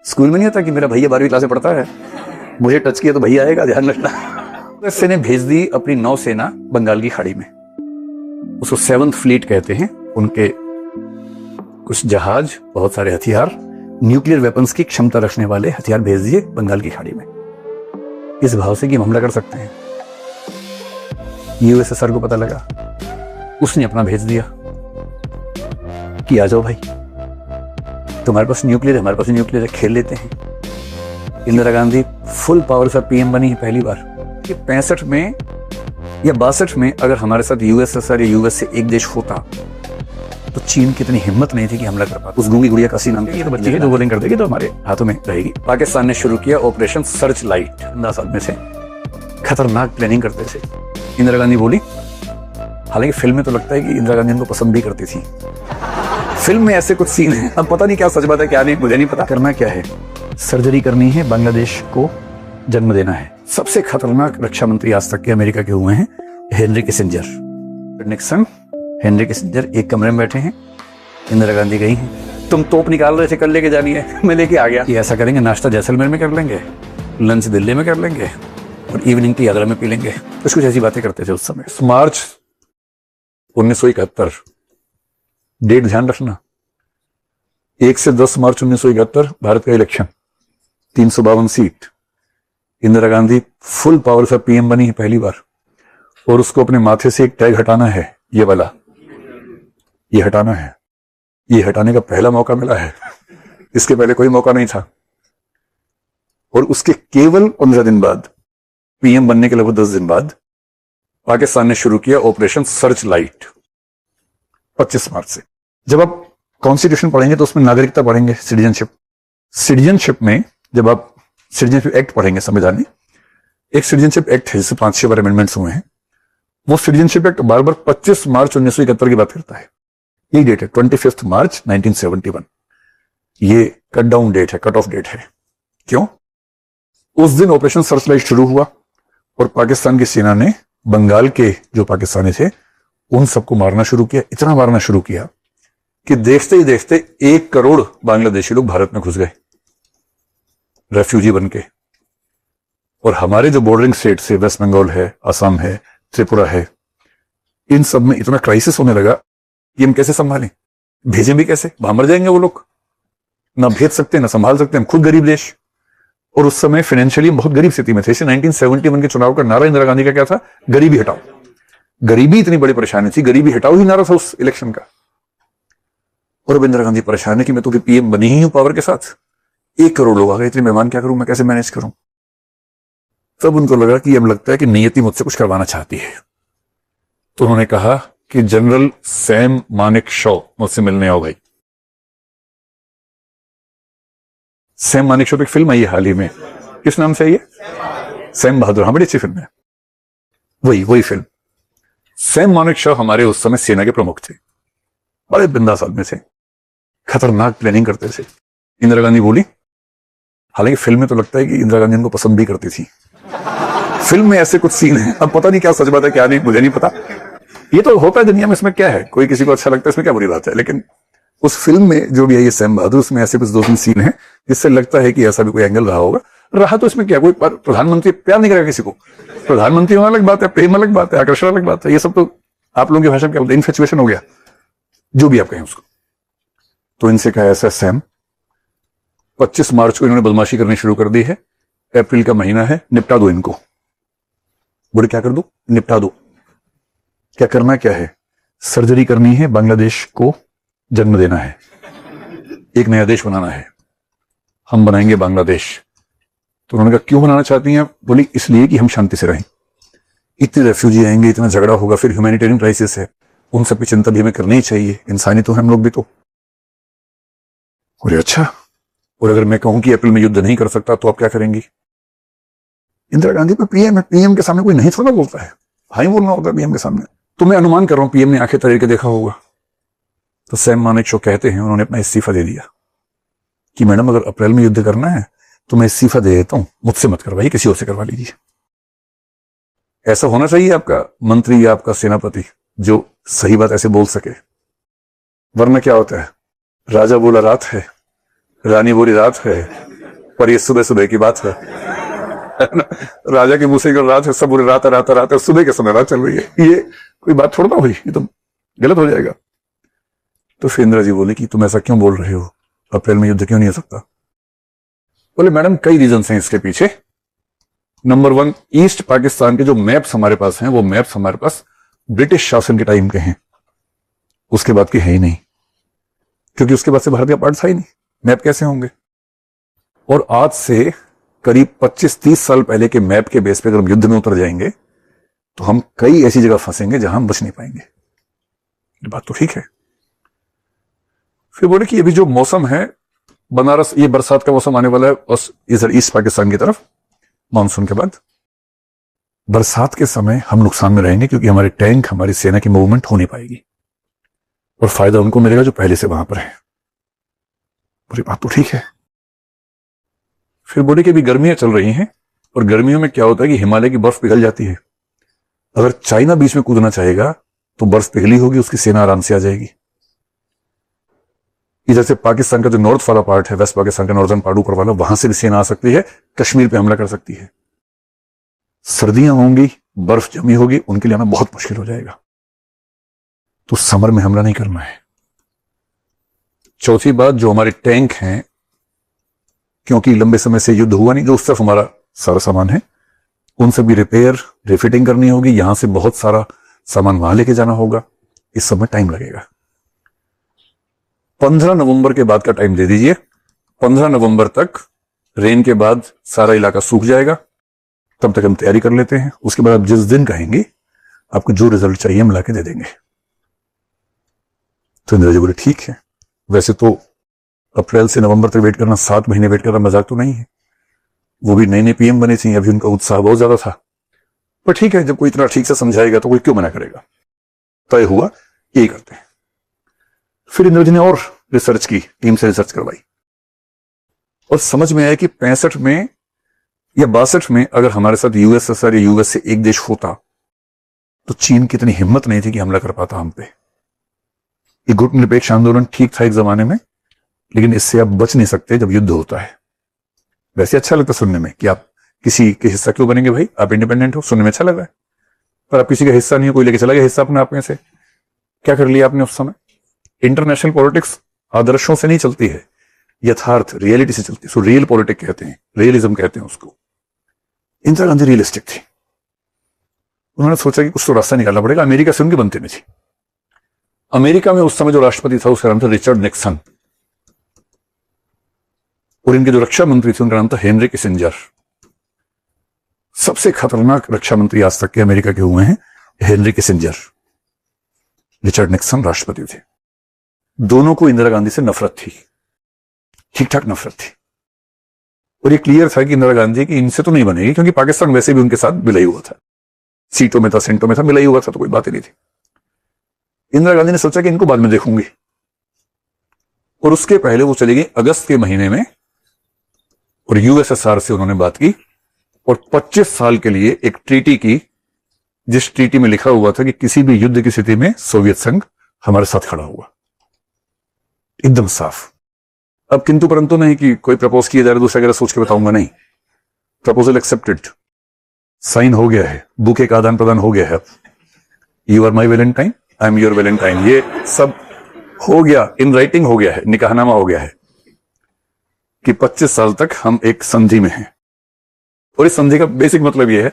School में नहीं होता कि मेरा भैया 12वीं क्लास में पढ़ता है, मुझे टच किया तो भैया आएगा, ध्यान रखना। यूएसए ने भेज दी अपनी नौसेना बंगाल की खाड़ी में। उसको 7th फ्लीट कहते हैं। उनके कुछ जहाज, बहुत सारे हथियार, न्यूक्लियर वेपन्स की क्षमता रखने वाले हथियार भेज दिए बंगाल की खाड़ी में, इस भाव से कि हम हमला कर सकते हैं। यूएसएसआर को पता लगा, उसने अपना भेज दिया कि आ जाओ भाई, तुम्हारे पास न्यूक्लियर है, हमारे पास न्यूक्लियर है, खेल लेते हैं। इंदिरा गांधी फुल पावर से पीएम बनी है पहली बार। 65 में या 62 में अगर हमारे साथ यूएसएसआर या यूएस से एक देश होता तो चीन की इतनी हिम्मत नहीं थी कि हमला कर पाता। उस गूंगी गुड़िया कासी नाम की बच्ची है जो गोलिंग कर देगी तो हमारे हाथों में रहेगी। पाकिस्तान ने शुरू किया ऑपरेशन सर्च लाइट। 10 साल में से खतरनाक प्लानिंग करते थे। इंदिरा गांधी बोली, हालांकि फिल्म में तो लगता है कि इंदिरा गांधी उनको पसंद भी करती थी। फिल्म में ऐसे कुछ सीन है, अब पता नहीं क्या सच बात है क्या नहीं, मुझे नहीं पता। करना क्या है, सर्जरी करनी है, बांग्लादेश को जन्म देना है। सबसे खतरनाक रक्षा मंत्री आज तक के अमेरिका के हुए हैं Henry Kissinger. Nixon, Henry Kissinger एक कमरे में बैठे हैं, इंदिरा गांधी गई हैं। तुम तोप निकाल रहे थे, कल लेके जानी है, मैं लेके आ गया। कि ऐसा करेंगे, नाश्ता जैसलमेर में कर लेंगे, लंच दिल्ली में कर लेंगे और इवनिंग टी आगरा में पी लेंगे। कुछ ऐसी बातें करते थे उस समय। मार्च 1971, डेट ध्यान रखना, 1 से 10 मार्च 1971 भारत का election, 352 seat. Indira Gandhi full power से पीएम बनी है पहली बार और उसको अपने माथे से एक टैग हटाना है, ये वाला, ये हटाना है। ये हटाने का पहला मौका मिला है, इसके पहले कोई मौका नहीं था। और उसके केवल 15 दिन बाद, पीएम बनने के लगभग 10 दिन बाद, पाकिस्तान ने शुरू किया ऑपरेशन सर्च लाइट 25 मार्च से। जब आप कॉन्स्टिट्यूशन पढ़ेंगे तो उसमें नागरिकता पढ़ेंगे, सिटीजनशिप में जब आप सिटीजनशिप एक्ट पढ़ेंगे, संविधान में एक सिटीजनशिप एक्ट है जिससे 5-6 बार अमेंडमेंट्स हुए हैं। वो सिटीजनशिप एक्ट बार बार 25 मार्च 1971 की बात करता है। यही डेट है 25 मार्च 1971। ये कट डाउन डेट है, कट ऑफ डेट है। क्यों? उस दिन ऑपरेशन सर्च लाइट शुरू हुआ और पाकिस्तान की सेना ने बंगाल के जो पाकिस्तानी थे उन सबको मारना शुरू किया। इतना मारना शुरू किया कि देखते ही देखते 1 करोड़ बांग्लादेशी लोग भारत में घुस गए रेफ्यूजी बनके। और हमारे जो बॉर्डरिंग स्टेट से, वेस्ट बंगाल है, असम है, त्रिपुरा है, इन सब में इतना क्राइसिस होने लगा कि हम कैसे संभालें, भेजें भी कैसे, वहां मर जाएंगे वो लोग, ना भेज सकते ना संभाल सकते, हम खुद गरीब देश। और उस समय फाइनेंशियली बहुत गरीब स्थिति में थे। 1971 के चुनाव का नारा इंदिरा गांधी का क्या था? गरीबी हटाओ। गरीबी इतनी बड़ी परेशानी थी, गरीबी हटाओ ही नारा था उस इलेक्शन का। और अब इंदिरा गांधी परेशान है कि मैं तो पीएम बनी ही हूं पावर के साथ, 1 करोड़ लोग आ गए, इतने मेहमान क्या करूं मैं, कैसे मैनेज करूं? तब उनको लगा कि अब लगता है कि नियति मुझसे कुछ करवाना चाहती है। तो उन्होंने कहा कि जनरल सैम मानेकशॉ मुझसे मिलने आओ भाई। सैम मानेकशॉ पे एक फिल्म आई है हाल ही में, किस नाम से है ये? सैम बहादुर। हाँ, बड़ी अच्छी फिल्म है। वही फिल्म। सैम मानेकशॉ हमारे उस समय सेना के प्रमुख थे, बड़े बिंदास आदमी थे, खतरनाक प्लानिंग करते थे। इंदिरा गांधी बोली, हालांकि फिल्म में तो लगता है कि इंदिरा गांधी उनको पसंद भी करती थी। फिल्म में ऐसे कुछ सीन है, अब पता नहीं क्या सच बात है क्या नहीं, मुझे नहीं पता। ये तो होता है दुनिया में, इसमें क्या है, कोई किसी को अच्छा लगता है, इसमें क्या बुरी बात है। लेकिन उस फिल्म में जो भी है ये सैम बहादुर, उसमें ऐसे कुछ 2-3 सीन है जिससे लगता है कि ऐसा भी कोई एंगल रहा होगा। रहा तो इसमें क्या, कोई प्रधानमंत्री प्यार नहीं करेगा किसी को, प्रधानमंत्री होना अलग बात है, प्रेम अलग बात है, आकर्षण अलग बात है, ये सब तो आप लोगों की भाषा में क्या बोलते हैं, इन्फेचुएशन हो गया, जो भी आप कहें उसको। तो इनसे कहा ऐसा सैम, 25 मार्च को इन्होंने बदमाशी करनी शुरू कर दी है, अप्रैल का महीना है, निपटा दो इनको। बोले क्या कर दो? निपटा दो। क्या करना क्या है? सर्जरी करनी है, बांग्लादेश को जन्म देना है, एक नया देश बनाना है, हम बनाएंगे बांग्लादेश। तो उन्होंने कहा क्यों बनाना चाहती हैं? बोली इसलिए कि हम शांति से रहें, इतने रेफ्यूजी आएंगे, इतना झगड़ा होगा, फिर ह्यूमैनिटेरियन क्राइसिस है, उन सबकी चिंता भी हमें करनी ही चाहिए, इंसानी तो हम लोग भी तो। बोले अच्छा, और अगर मैं कहूं कि अप्रैल में युद्ध नहीं कर सकता तो आप क्या करेंगी? इंदिरा गांधी पे पीएम है, पीएम के सामने कोई नहीं थोड़ा बोलता है, हाँ ही बोलना होता है पीएम के सामने। तो मैं अनुमान कर रहा हूं पीएम ने आंखें तरेर के देखा होगा। तो सैम मानेकशॉ कहते हैं उन्होंने अपना इस्तीफा दे दिया कि मैडम अगर अप्रैल में युद्ध करना है तो मैं इस्तीफा दे देता हूं, मुझसे मत करवाइए, किसी और से करवा लीजिए। ऐसा होना चाहिए आपका मंत्री या आपका सेनापति जो सही बात ऐसे बोल सके, वरना क्या होता है, राजा बोला रात है, रानी बोली रात है, पर ये सुबह सुबह की बात है ना? राजा के मुंह से रात है, सब रात है, सुबह के समय रात चल रही है, ये कोई बात छोड़ना हुई, ये तो गलत हो जाएगा। तो फिर इंदिरा जी बोले कि तुम ऐसा क्यों बोल रहे हो, अप्रैल में युद्ध क्यों नहीं हो सकता? बोले मैडम कई रीजन हैं इसके पीछे। नंबर 1, ईस्ट पाकिस्तान के जो मैप्स हमारे पास हैं वो मैप्स हमारे पास ब्रिटिश शासन के टाइम के हैं, उसके बाद के है ही नहीं, क्योंकि उसके बाद से भारत का पार्ट था ही नहीं, मैप कैसे होंगे? और आज से करीब 25-30 साल पहले के मैप के बेस पे अगर हम युद्ध में उतर जाएंगे तो हम कई ऐसी जगह फंसेंगे जहां हम बच नहीं पाएंगे। ये बात तो ठीक है। फिर बोले कि अभी जो मौसम है बनारस, ये बरसात का मौसम आने वाला है इधर ईस्ट पाकिस्तान की तरफ, मानसून के बाद बरसात के समय हम नुकसान में रहेंगे, क्योंकि हमारे टैंक, हमारी सेना की मूवमेंट हो नहीं पाएगी, और फायदा उनको मिलेगा जो पहले से वहां पर है। पूरी बात तो ठीक है। फिर बोले कि अभी गर्मियां चल रही हैं, और गर्मियों में क्या होता है कि हिमालय की बर्फ पिघल जाती है। अगर चाइना बीच में कूदना चाहेगा तो बर्फ पिघली होगी, उसकी सेना आराम से आ जाएगी। इधर से पाकिस्तान का जो नॉर्थ वाला पार्ट है, वेस्ट पाकिस्तान का नॉर्दर्न पार्ट ऊपर वाला, वहां से भी सेना आ सकती है, कश्मीर पे हमला कर सकती है। सर्दियां होंगी, बर्फ जमी होगी, उनके लिए आना बहुत मुश्किल हो जाएगा। तो समर में हमला नहीं करना है। चौथी बात, जो हमारे टैंक हैं, क्योंकि लंबे समय से युद्ध हुआ नहीं, जो उस तरफ हमारा सारा सामान है, उन सब भी रिपेयर, रिफिटिंग करनी होगी। यहां से बहुत सारा सामान वहां लेके जाना होगा, इस सब में टाइम लगेगा। 15 नवंबर के बाद का टाइम दे दीजिए। 15 नवंबर तक रेन के बाद सारा इलाका सूख जाएगा, तब तक हम तैयारी कर लेते हैं। उसके बाद आप जिस दिन कहेंगे आपको जो रिजल्ट चाहिए हम लाके दे देंगे। तो इंदिरा जी बोले ठीक है। वैसे तो अप्रैल से नवंबर तक वेट करना, 7 महीने वेट करना मजाक तो नहीं है। वो भी नए नए पीएम बने थे, अभी उनका उत्साह बहुत ज्यादा था, पर ठीक है, जब कोई इतना ठीक से समझाएगा तो कोई क्यों मना करेगा। तय हुआ यही करते हैं। फिर इंदिरा जी ने और रिसर्च की, टीम से रिसर्च करवाई, और समझ में आया कि 65 में या 62 में अगर हमारे साथ यूएसएसआर या यूएस से एक देश होता तो चीन की इतनी हिम्मत नहीं थी कि हमला कर पाता हम पे। ये गुट निरपेक्ष आंदोलन ठीक था एक जमाने में, लेकिन इससे आप बच नहीं सकते जब युद्ध होता है। वैसे अच्छा लगता सुनने में कि आप किसी के हिस्सा क्यों बनेंगे भाई, आप इंडिपेंडेंट हो, सुनने में अच्छा लग रहा है, पर आप किसी का हिस्सा नहीं हो, कोई लेके चला गया हिस्सा अपने आप में से। क्या कर लिया आपने उस समय? इंटरनेशनल पॉलिटिक्स आदर्शों से नहीं चलती है, यथार्थ रियलिटी से चलती है। सो रियल पॉलिटिक्स कहते हैं, रियलिज्म कहते हैं उसको। इंदिरा गांधी रियलिस्टिक थी। उन्होंने सोचा कि कुछ तो रास्ता निकालना पड़ेगा। अमेरिका से उनकी बनती नहीं थी। अमेरिका में उस समय जो राष्ट्रपति था उसका नाम था रिचर्ड निक्सन, और इनके जो रक्षा मंत्री थे उनका नाम था हेनरी किसिंजर। सबसे खतरनाक रक्षा मंत्री आज तक के अमेरिका के हुए हैं हेनरी किसिंजर। रिचर्ड निक्सन राष्ट्रपति थे। दोनों को इंदिरा गांधी से नफरत थी, ठीक ठाक नफरत थी, और ये क्लियर था कि इंदिरा गांधी की इनसे तो नहीं बनेगी, क्योंकि पाकिस्तान वैसे भी उनके साथ मिला ही हुआ था, सीटों में था, सेंटों में था, मिला ही हुआ था, तो कोई बात ही नहीं थी। इंदिरा गांधी ने सोचा कि इनको बाद में देखूंगी, और उसके पहले वो चली गई अगस्त के महीने में, और यूएसएसआर से उन्होंने बात की, और 25 साल के लिए एक ट्रीटी की, जिस ट्रीटी में लिखा हुआ था कि किसी भी युद्ध की स्थिति में सोवियत संघ हमारे साथ खड़ा हुआ, एकदम साफ। अब किंतु परंतु नहीं कि कोई प्रपोज किया जा रहा है, दूसरा सोच के बताऊंगा, नहीं। प्रपोजल एक्सेप्टेड, साइन हो गया है, बुके का आदान प्रदान हो गया है। You are my valentine, I am your valentine, ये सब हो गया, इन राइटिंग हो गया है, निकाहनामा हो गया है कि 25 साल तक हम एक संधि में हैं। और इस संधि का बेसिक मतलब यह है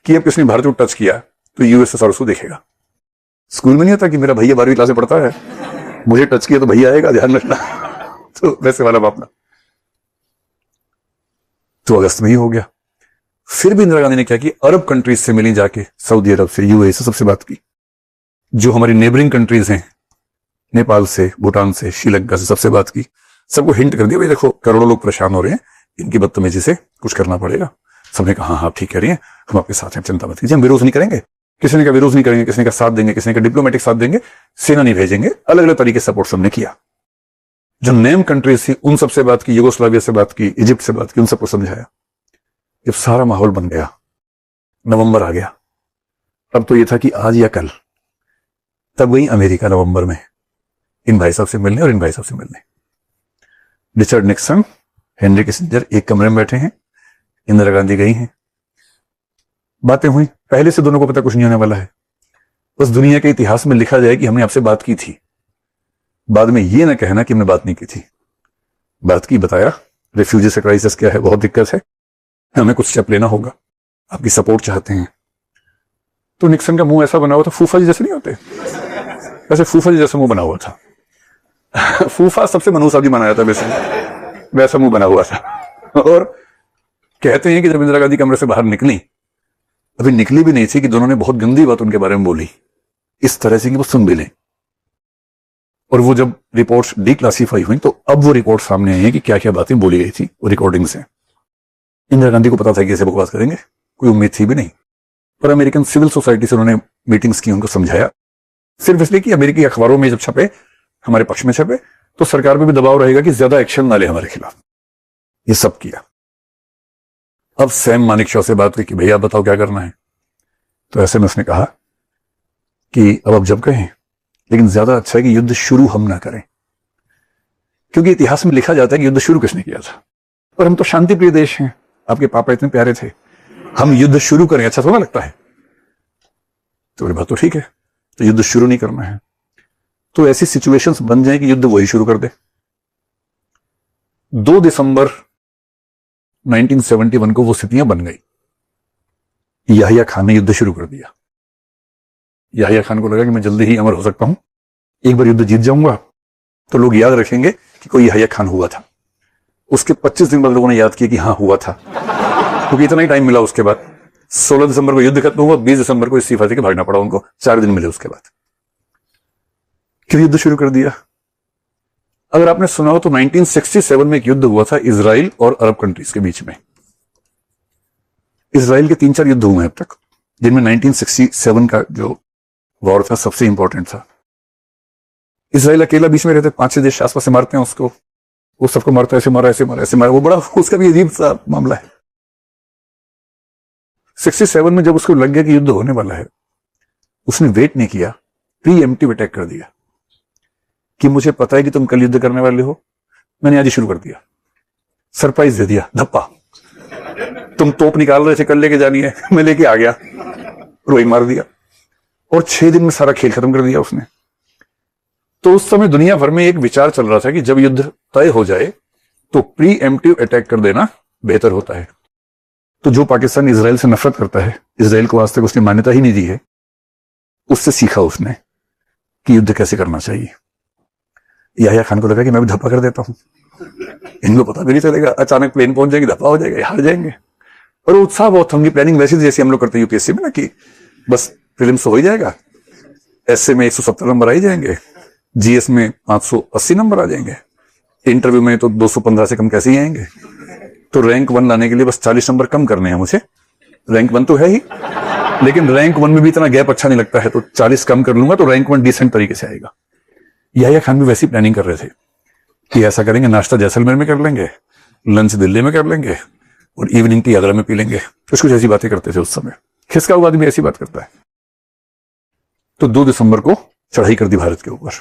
कि अब किसने भारत को टच किया तो यूएसएसआर उसको देखेगा। स्कूल में नहीं होता कि मेरा भैया 12वीं क्लास में पढ़ता है, मुझे टच किया तो भैया आएगा, ध्यान रखना। तो वैसे वाला मामला तो अगस्त में ही हो गया। फिर भी इंदिरा गांधी ने क्या किया, अरब कंट्रीज से मिली जाके, सऊदी अरब से, यूएई से सबसे बात की। जो हमारी नेबरिंग कंट्रीज हैं, नेपाल से, भूटान से, श्रीलंका से, सबसे बात की। सबको हिंट कर दिया, भाई देखो करोड़ों लोग परेशान हो रहे हैं, इनकी बदतमीजी से कुछ करना पड़ेगा। सबने कहा हाँ ठीक कह रही है, हम आपके साथ हैं, चिंता मत कीजिए, हम विरोध नहीं करेंगे। किसी ने का विरोध नहीं करेंगे, किसी ने का साथ देंगे, किसी ने का डिप्लोमेटिक साथ देंगे, सेना नहीं भेजेंगे, अलग अलग तरीके से सपोर्ट सबने किया। जो नेम कंट्रीज थी उन सबसे बात की, यूगोस्लाविया से बात की, इजिप्ट से बात की, उन सबको समझाया। जब सारा माहौल बन गया, नवंबर आ गया, अब तो ये था कि आज या कल, तब गई अमेरिका नवंबर में इन भाई साहब से मिलने और इन भाई साहब से मिलने। रिचर्ड निक्सन हेनरी किसिंजर एक कमरे में बैठे हैं, इंदिरा गांधी गई हैं, बातें हुई। पहले से दोनों को पता कुछ नहीं होने वाला है, बस दुनिया के इतिहास में लिखा जाए कि हमने आपसे बात की थी। बाद में ये ना कहना कि हमने बात नहीं की थी। बात की, बताया रिफ्यूजी से क्राइसिस क्या है, बहुत दिक्कत है, हमें कुछ स्टेप लेना होगा, आपकी सपोर्ट चाहते हैं। तो निक्सन का मुंह ऐसा बना हुआ था, फूफा जी जैसे नहीं होते, वैसे फूफा जी जैसा मुंह बना हुआ था। फूफा सबसे मनहूस आदमी माना जाता है वैसे, वैसा मुंह बना हुआ था। और कहते हैं कि जब इंदिरा गांधी कमरे से बाहर निकली, अभी निकली भी नहीं थी कि दोनों ने बहुत गंदी बात उनके बारे में बोली, इस तरह से कि वो सुन भी लें। और वो जब रिपोर्ट्स डिक्लासिफाई हुई तो अब वो रिपोर्ट सामने आई है कि क्या क्या बातें बोली गई थी वो रिकॉर्डिंग से। इंदिरा गांधी को पता था कि ऐसे बकवास करेंगे, कोई उम्मीद थी भी नहीं, पर अमेरिकन सिविल सोसाइटी से उन्होंने मीटिंग्स की, उनको समझाया, सिर्फ इसलिए कि अमेरिकी अखबारों में जब छपे, हमारे पक्ष में छपे, तो सरकार पे भी दबाव रहेगा कि ज्यादा एक्शन ना ले हमारे खिलाफ। ये सब किया। अब सैम मानेकशॉ से बात हुई कि भैया बताओ क्या करना है। तो ऐसे में उसने कहा कि अब जब कहें, लेकिन ज्यादा अच्छा है कि युद्ध शुरू हम ना करें, क्योंकि इतिहास में लिखा जाता है कि युद्ध शुरू किसने किया था। और हम तो शांति प्रिय देश हैं, आपके पापा इतने प्यारे थे, हम युद्ध शुरू करें अच्छा थोड़ा लगता है। तो बात तो ठीक है, तो युद्ध शुरू नहीं करना है, तो ऐसी सिचुएशंस बन जाए कि युद्ध वही शुरू कर दे। 2 दिसंबर 1971 को वो स्थितियां बन गई। याहिया खान ने युद्ध शुरू कर दिया। याहिया खान को लगा कि मैं जल्दी ही अमर हो सकता हूं, एक बार युद्ध जीत जाऊंगा तो लोग याद रखेंगे कि कोई याहिया खान हुआ था। उसके 25 दिन बाद लोगों ने याद किया कि हाँ हुआ था, क्योंकि इतना ही टाइम मिला। उसके बाद 16 दिसंबर को युद्ध खत्म हुआ, 20 दिसंबर को इस्तीफा देकर भागना पड़ा उनको, 4 दिन मिले उसके बाद। क्यों युद्ध शुरू कर दिया? अगर आपने सुना हो तो 1967 में एक युद्ध हुआ था इजराइल और अरब कंट्रीज के बीच में। इजराइल के 3-4 युद्ध हुए हैं अब तक, जिनमें 1967 का जो वॉर था सबसे इंपॉर्टेंट था। इजराइल अकेला बीच में रहते, 5-6 देश आसपास से मारते हैं उसको, वो सबको मारता है, ऐसे मारा ऐसे मारा ऐसे मारा, वो बड़ा उसका भी अजीब सा मामला है। 67 में जब उसको लग गया कि युद्ध होने वाला है, उसने वेट नहीं किया, प्री एम्प्टिव अटैक कर दिया कि मुझे पता है कि तुम कल युद्ध करने वाले हो, मैंने आज ही शुरू कर दिया। सरप्राइज दे दिया, धप्पा, तुम तोप निकाल रहे थे कल लेके जानी है, मैं लेके आ गया, वही मार दिया। और 6 दिन में सारा खेल खत्म कर दिया उसने। तो उस समय दुनिया भर में एक विचार चल रहा था कि जब युद्ध तय हो जाए तो प्री एम्प्टिव अटैक कर देना बेहतर होता है। तो जो पाकिस्तान इजराइल से नफरत करता है, इजराइल को आज तक उसने मान्यता ही नहीं दी है, उससे सीखा उसने कि युद्ध कैसे करना चाहिए। याहिया खान को लगा कि मैं भी धप्पा कर देता हूं, इनको पता भी नहीं चलेगा, अचानक प्लेन पहुंच जाएंगे, धप्पा हो जाएगा, हार जाएंगे। और उत्साह बहुत था, उनकी प्लानिंग वैसी जैसे हम लोग करते हैं यूपीएससी में ना, कि बस प्रीलिम्स तो हो ही जाएगा, एसए में 170 नंबर आ ही जाएंगे, जीएस में 580 नंबर आ जाएंगे, इंटरव्यू में तो 215 से कम कैसे ही आएंगे। तो रैंक 1 लाने के लिए बस 40 नंबर कम करने हैं मुझे, रैंक 1 तो है ही, लेकिन रैंक 1 में भी इतना गैप अच्छा नहीं लगता है, तो 40 कम कर लूंगा तो रैंक 1 डिसेंट तरीके से आएगा। याहिया खान भी वैसी प्लानिंग कर रहे थे कि ऐसा करेंगे, नाश्ता जैसलमेर में कर लेंगे, लंच दिल्ली में कर लेंगे और इवनिंग टी आगरा में पी लेंगे। कुछ ऐसी बातें करते थे उस समय, खिसका हुआ आदमी ऐसी बात करता है। तो 2 दिसंबर को चढ़ाई कर दी भारत के ऊपर,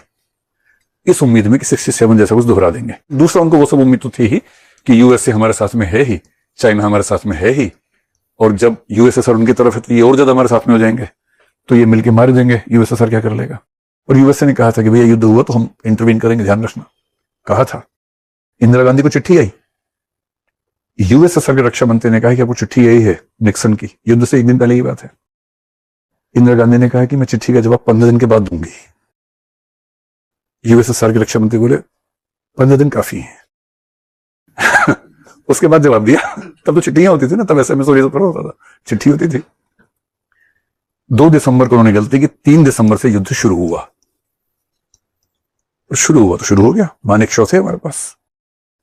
इस उम्मीद में कि 67 जैसा कुछ दोहरा देंगे। दूसरा, उनको वो सब उम्मीद तो थी ही कि यूएसए हमारे साथ में है ही, चाइना हमारे साथ में है ही, और जब यूएसएसआर उनकी तरफ है तो ये और ज्यादा हमारे साथ में हो जाएंगे, तो ये मिलके मार देंगे, यूएसएसआर क्या कर लेगा। और यूएसए ने कहा था कि भैया युद्ध हुआ तो हम इंटरवीन करेंगे, ध्यान रखना, कहा था। इंदिरा गांधी को चिट्ठी आई, यूएसएसआर के रक्षा मंत्री ने कहा कि आपको चिट्ठी आई है निक्सन की, युद्ध से 1 दिन पहले की बात है। इंदिरा गांधी ने कहा कि मैं चिट्ठी का जवाब 15 दिन के बाद दूंगी। यूएसएसआर के रक्षा मंत्री बोले 15 दिन काफी है। उसके बाद जवाब दिया, तब तो चिट्ठियां होती थी ना, तब ऐसे में सोच पर होता था, चिट्ठी होती थी। 2 दिसंबर को उन्होंने गलती की, 3 दिसंबर से युद्ध शुरू हुआ। और शुरू हुआ तो शुरू हो गया, मानेकशॉ थे हमारे पास।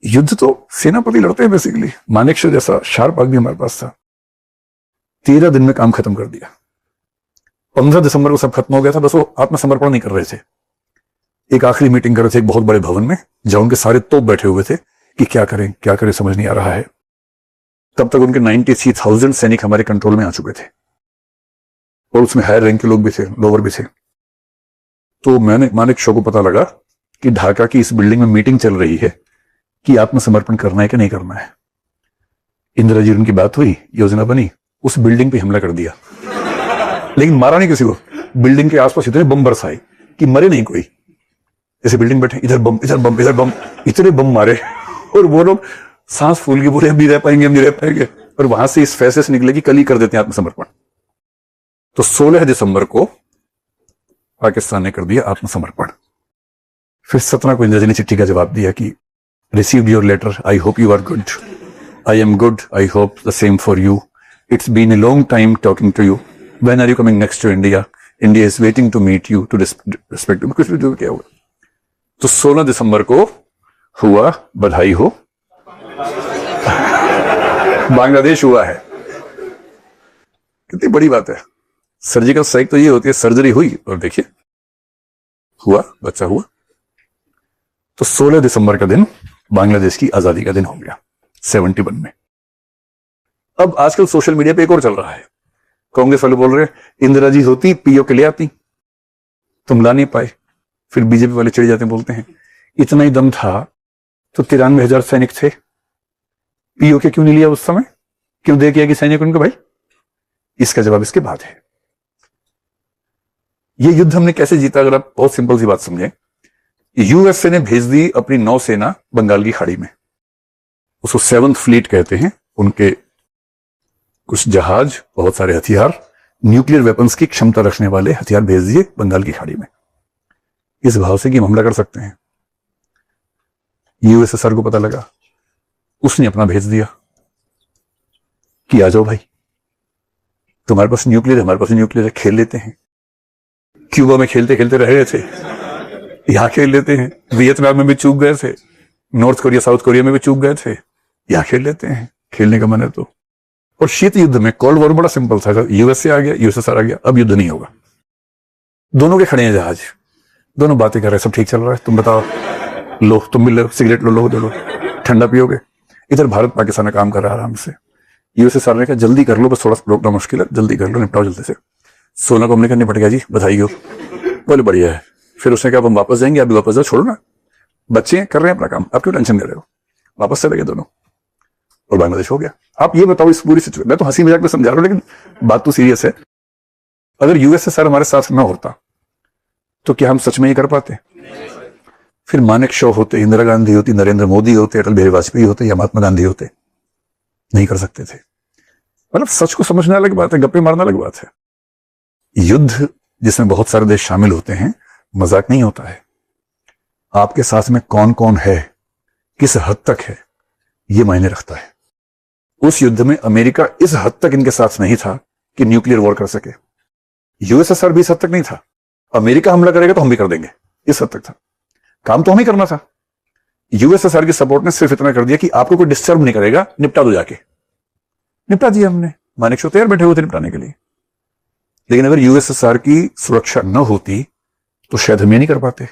युद्ध तो सेनापति लड़ते हैं बेसिकली, मानेकशॉ जैसा शार्प आदमी हमारे पास था। 13 दिन में काम खत्म कर दिया। 15 दिसंबर को सब खत्म हो गया था, बस वो आत्मसमर्पण नहीं कर रहे थे। एक आखिरी मीटिंग कर रहे थे एक बहुत बड़े भवन में, जहां उनके सारे तोप बैठे हुए थे कि क्या करें समझ नहीं आ रहा है। तब तक उनके 93,000 सैनिक हमारे कंट्रोल में आ चुके थे, और उसमें हायर रैंक के लोग भी थे, लोअर भी थे। तो मैंने मानेकशॉ को पता लगा कि ढाका की इस बिल्डिंग में मीटिंग चल रही है कि आत्मसमर्पण करना है कि नहीं करना है। इंदिरा जी उनकी बात हुई, योजना बनी, उस बिल्डिंग पे हमला कर दिया, लेकिन मारा नहीं किसी को। बिल्डिंग के आसपास इतने बम बरसाए कि मरे नहीं कोई। जैसे बिल्डिंग बैठे, इधर बम इधर बम इधर बम, इतने बम मारे और वो लोग सांस फूल के बोले हम नहीं रह पाएंगे, हम नहीं रह पाएंगे। और वहां से इस फैसले से निकले कि कल ही कर देते हैं आत्मसमर्पण। तो 16 दिसंबर को पाकिस्तान ने कर दिया आत्मसमर्पण। फिर 17 को इंदिरा जी ने चिट्ठी का जवाब दिया कि received your letter, I hope you are good, I am good, I hope the same for you, it's been a long time talking to you, when are you coming next to India, India is waiting to meet you, to respect you. कुछ भी जो क्या हुआ। तो 16 दिसंबर को हुआ, बधाई हो, बांग्लादेश हुआ है। कितनी बड़ी बात है। सर्जिकल स्ट्राइक तो ये होती है, सर्जरी हुई और देखिए हुआ, बच्चा हुआ। तो 16 दिसंबर का दिन बांग्लादेश की आजादी का दिन हो गया 71 में। अब आजकल सोशल मीडिया पे एक और चल रहा है, कांग्रेस वाले बोल रहे हैं इंदिरा जी होती पीओ के लिए आती, तुम ला नहीं पाए। फिर बीजेपी वाले चिढ़ जाते हैं, बोलते हैं इतना ही दम था तो 93,000 सैनिक थे, पीओ के क्यों नहीं लिया उस समय, क्यों दे किया कि सैनिक उनके भाई। इसका जवाब इसके बाद है। ये युद्ध हमने कैसे जीता, अगर आप बहुत सिंपल सी बात समझें। यूएसए ने भेज दी अपनी नौसेना बंगाल की खाड़ी में, उसको 7th फ्लीट कहते हैं। उनके कुछ जहाज, बहुत सारे हथियार, न्यूक्लियर वेपन्स की क्षमता रखने वाले हथियार भेज दिए बंगाल की खाड़ी में, इस भाव से कि हम हमला कर सकते हैं। यूएसएसआर को पता लगा, उसने अपना भेज दिया कि आ जाओ भाई, तुम्हारे पास न्यूक्लियर है, हमारे पास न्यूक्लियर है, खेल लेते हैं। क्यूबा में खेलते खेलते रह गए थे, यहां खेल लेते हैं। वियतनाम में भी चूक गए थे, नॉर्थ कोरिया साउथ कोरिया में भी चूक गए थे, यहां खेल लेते हैं, खेलने का मन है तो। और शीत युद्ध में कोल्ड वॉर बड़ा सिंपल था, यूएसए आ गया, यूएसएसआर आ गया, अब युद्ध नहीं होगा। दोनों के खड़े हैं जहाज, दोनों बातें कर रहे हैं, सब ठीक चल रहा है। तुम बताओ, लो तुम भी लो सिगरेट, लो लो ठंडा पियोगे। इधर भारत पाकिस्तान का काम कर रहा है आराम से। यूएसएसआर ने कहा जल्दी कर लो, बस थोड़ा रोकना मुश्किल है, जल्दी कर लो, निपटाओ जल्दी से। 16 को हमने कहा निपट गया जी, बधाई हो। बोले बढ़िया है। फिर उसने कहा हम वापस जाएंगे, अभी वापस जाओ, छोड़ो ना, बच्चे कर रहे हैं अपना काम, आप क्यों टेंशन ले रहे हो। वापस चले गए दोनों और बांग्लादेश हो गया। आप ये बताओ इस पूरी सिचुएशन, मैं तो हंसी मजाक में समझा रहा हूं, लेकिन बात तो सीरियस है। अगर यूएसएसआर हमारे साथ ना होता तो क्या हम सच में ये कर पाते। फिर मानेक शॉ होते, इंदिरा गांधी होती, नरेंद्र मोदी होते, अटल बिहारी वाजपेयी होते या महात्मा गांधी होते, नहीं कर सकते थे। मतलब सच को समझने अलग बात है, गप्पे मारना अलग बात है। युद्ध जिसमें बहुत सारे देश शामिल होते हैं, मजाक नहीं होता है। आपके साथ में कौन कौन है, किस हद तक है, यह मायने रखता है। उस युद्ध में अमेरिका इस हद तक इनके साथ नहीं था कि न्यूक्लियर वॉर कर सके। यूएसएसआर भी इस हद तक नहीं था, अमेरिका हमला करेगा तो हम भी कर देंगे, इस हद तक था। काम तो हमें करना था। यूएसएसआर की सपोर्ट ने सिर्फ इतना कर दिया कि आपको कोई डिस्टर्ब नहीं करेगा, निपटा दो जाके। निपटा दिया हमने, मानेक शॉ तैयार बैठे हुए थे निपटाने के लिए। लेकिन अगर यूएसएसआर की सुरक्षा न होती तो शायद हम ये नहीं कर पाते।